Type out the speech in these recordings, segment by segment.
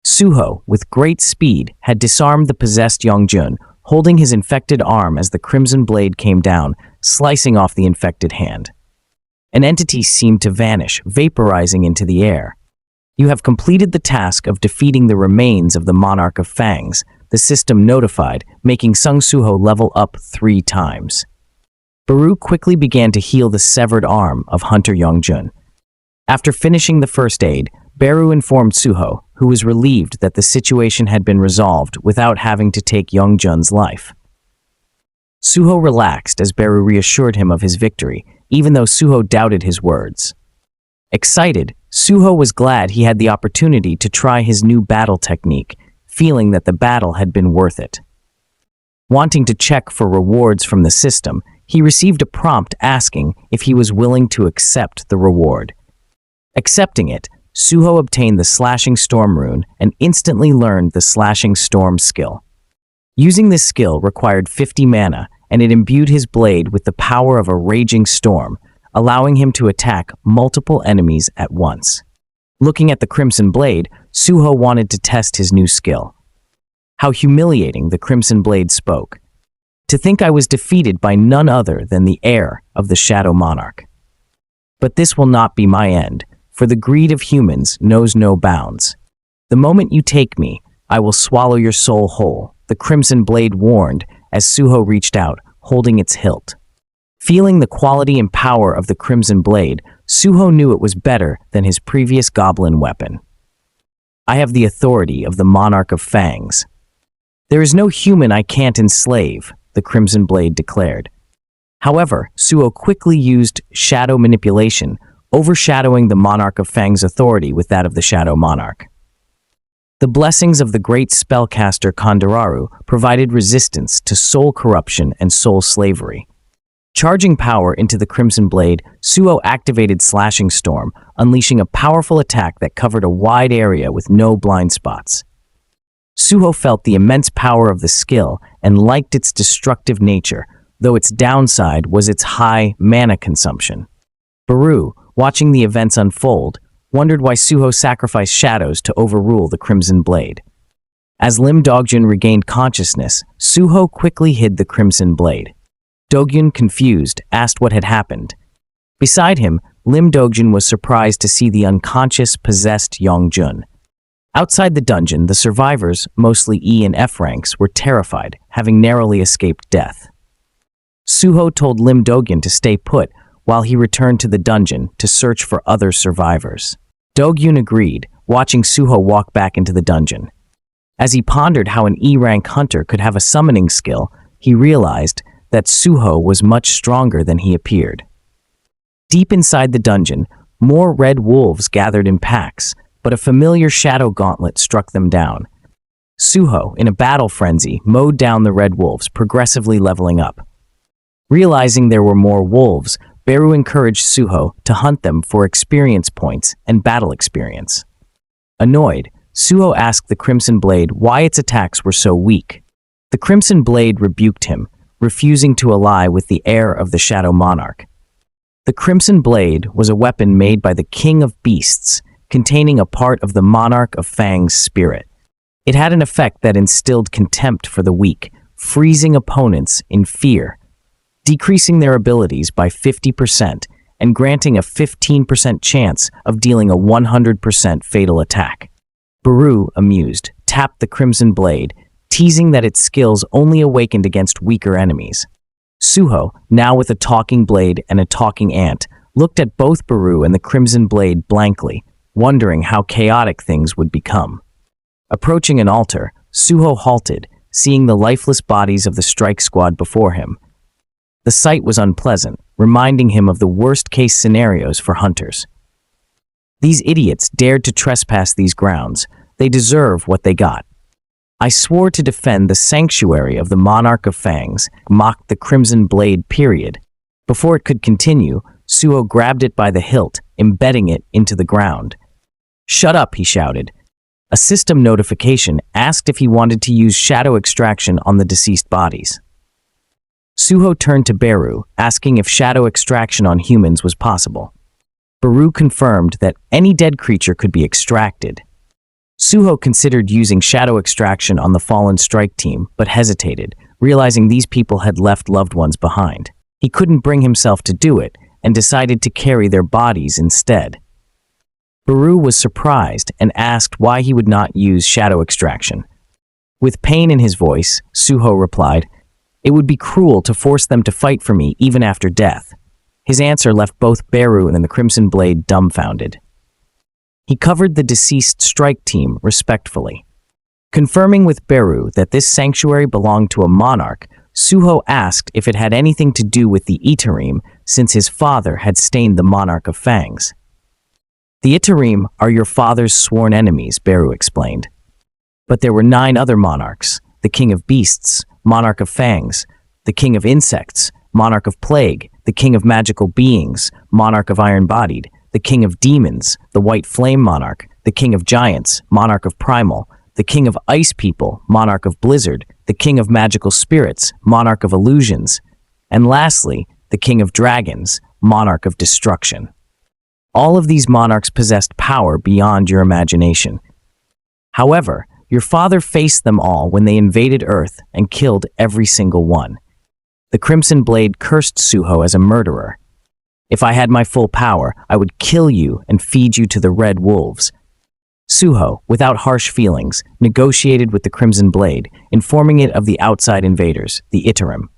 Suho, with great speed, had disarmed the possessed Yongjun, holding his infected arm as the crimson blade came down, slicing off the infected hand. An entity seemed to vanish, vaporizing into the air. "You have completed the task of defeating the remains of the Monarch of Fangs," the system notified, making Sung Suho level up 3 times. Baru quickly began to heal the severed arm of Hunter Yongjun. After finishing the first aid, Baru informed Suho, who was relieved that the situation had been resolved without having to take Yongjun's life. Suho relaxed as Baru reassured him of his victory, even though Suho doubted his words. Excited, Suho was glad he had the opportunity to try his new battle technique, feeling that the battle had been worth it. Wanting to check for rewards from the system, he received a prompt asking if he was willing to accept the reward. Accepting it, Suho obtained the Slashing Storm rune and instantly learned the Slashing Storm skill. Using this skill required 50 mana, and it imbued his blade with the power of a raging storm, allowing him to attack multiple enemies at once. Looking at the Crimson Blade, Suho wanted to test his new skill. How humiliating, the Crimson Blade spoke. "To think I was defeated by none other than the heir of the Shadow Monarch. But this will not be my end, for the greed of humans knows no bounds. The moment you take me, I will swallow your soul whole," the Crimson Blade warned as Suho reached out, holding its hilt. Feeling the quality and power of the Crimson Blade, Suho knew it was better than his previous goblin weapon. "I have the authority of the Monarch of Fangs. There is no human I can't enslave," the Crimson Blade declared. However, Suho quickly used shadow manipulation, overshadowing the Monarch of Fang's authority with that of the Shadow Monarch. The blessings of the great spellcaster Kandararu provided resistance to soul corruption and soul slavery. Charging power into the Crimson Blade, Suho activated Slashing Storm, unleashing a powerful attack that covered a wide area with no blind spots. Suho felt the immense power of the skill and liked its destructive nature, though its downside was its high mana consumption. Baru, watching the events unfold, wondered why Suho sacrificed shadows to overrule the Crimson Blade. As Lim Dogyun regained consciousness, Suho quickly hid the Crimson Blade. Dogyun, confused, asked what had happened. Beside him, Lim Dogyun was surprised to see the unconscious, possessed Yongjun. Outside the dungeon, the survivors, mostly E and F ranks, were terrified, having narrowly escaped death. Suho told Lim Dogyun to stay put while he returned to the dungeon to search for other survivors. Dogyun agreed, watching Suho walk back into the dungeon. As he pondered how an E-rank hunter could have a summoning skill, he realized that Suho was much stronger than he appeared. Deep inside the dungeon, more red wolves gathered in packs, but a familiar shadow gauntlet struck them down. Suho, in a battle frenzy, mowed down the red wolves, progressively leveling up. Realizing there were more wolves, Baru encouraged Suho to hunt them for experience points and battle experience. Annoyed, Suho asked the Crimson Blade why its attacks were so weak. The Crimson Blade rebuked him, refusing to ally with the heir of the Shadow Monarch. The Crimson Blade was a weapon made by the King of Beasts, containing a part of the Monarch of Fang's spirit. It had an effect that instilled contempt for the weak, freezing opponents in fear, decreasing their abilities by 50% and granting a 15% chance of dealing a 100% fatal attack. Baru, amused, tapped the Crimson Blade, teasing that its skills only awakened against weaker enemies. Suho, now with a talking blade and a talking ant, looked at both Baru and the Crimson Blade blankly, wondering how chaotic things would become. Approaching an altar, Suho halted, seeing the lifeless bodies of the strike squad before him. The sight was unpleasant, reminding him of the worst-case scenarios for hunters. These idiots dared to trespass these grounds. They deserve what they got. "I swore to defend the sanctuary of the Monarch of Fangs," mocked the Crimson Blade, period. Before it could continue, Suho grabbed it by the hilt, embedding it into the ground. "Shut up," he shouted. A system notification asked if he wanted to use shadow extraction on the deceased bodies. Suho turned to Baru, asking if shadow extraction on humans was possible. Baru confirmed that any dead creature could be extracted. Suho considered using shadow extraction on the fallen strike team, but hesitated, realizing these people had left loved ones behind. He couldn't bring himself to do it, and decided to carry their bodies instead. Baru was surprised and asked why he would not use shadow extraction. With pain in his voice, Suho replied, "It would be cruel to force them to fight for me even after death." His answer left both Baru and the Crimson Blade dumbfounded. He covered the deceased strike team respectfully. Confirming with Baru that this sanctuary belonged to a monarch, Suho asked if it had anything to do with the Itarim, since his father had stained the monarch of fangs. "The Itarim are your father's sworn enemies," Baru explained. "But there were 9 other monarchs: the king of beasts, monarch of fangs; the king of insects, monarch of plague; the king of magical beings, monarch of iron-bodied; the king of demons, the white flame monarch; the king of giants, monarch of primal; the king of ice people, monarch of blizzard; the king of magical spirits, monarch of illusions; and lastly, the king of dragons, monarch of destruction. All of these monarchs possessed power beyond your imagination. However, your father faced them all when they invaded Earth and killed every single one." The Crimson Blade cursed Suho as a murderer. "If I had my full power, I would kill you and feed you to the red wolves." Suho, without harsh feelings, negotiated with the Crimson Blade, informing it of the outside invaders, the Itarim.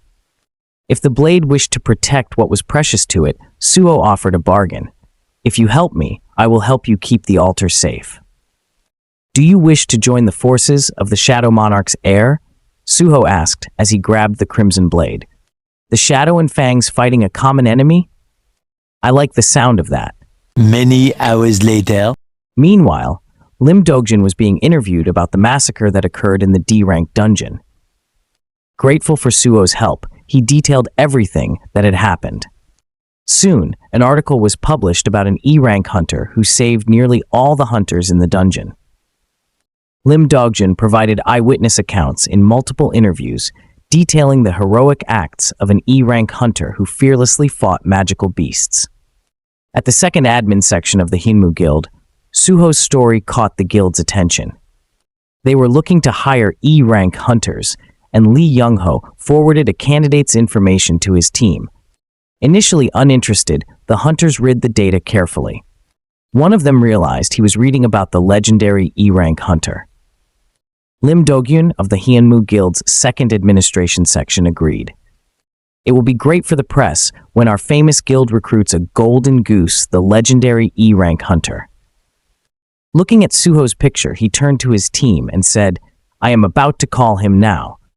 If the Blade wished to protect what was precious to it, Suho offered a bargain. "If you help me, I will help you keep the altar safe." "Do you wish to join the forces of the Shadow Monarch's heir?" Suho asked as he grabbed the Crimson Blade. "The Shadow and Fangs fighting a common enemy? I like the sound of that." Many hours later. Meanwhile, Lim Dogjin was being interviewed about the massacre that occurred in the D-rank dungeon. Grateful for Suho's help, he detailed everything that had happened. Soon, an article was published about an E-rank hunter who saved nearly all the hunters in the dungeon. Lim Dogjin provided eyewitness accounts in multiple interviews, detailing the heroic acts of an E-rank hunter who fearlessly fought magical beasts. At the second admin section of the Hinmu Guild, Suho's story caught the guild's attention. They were looking to hire E-rank hunters, and Lee Young-ho forwarded a candidate's information to his team. Initially uninterested, the hunters read the data carefully. One of them realized he was reading about the legendary E-rank hunter. Lim Dogyun of the Hyunmu Guild's second administration section agreed. "It will be great for the press when our famous guild recruits a golden goose, the legendary E-rank hunter." Looking at Suho's picture, he turned to his team and said, "I am about to call him now.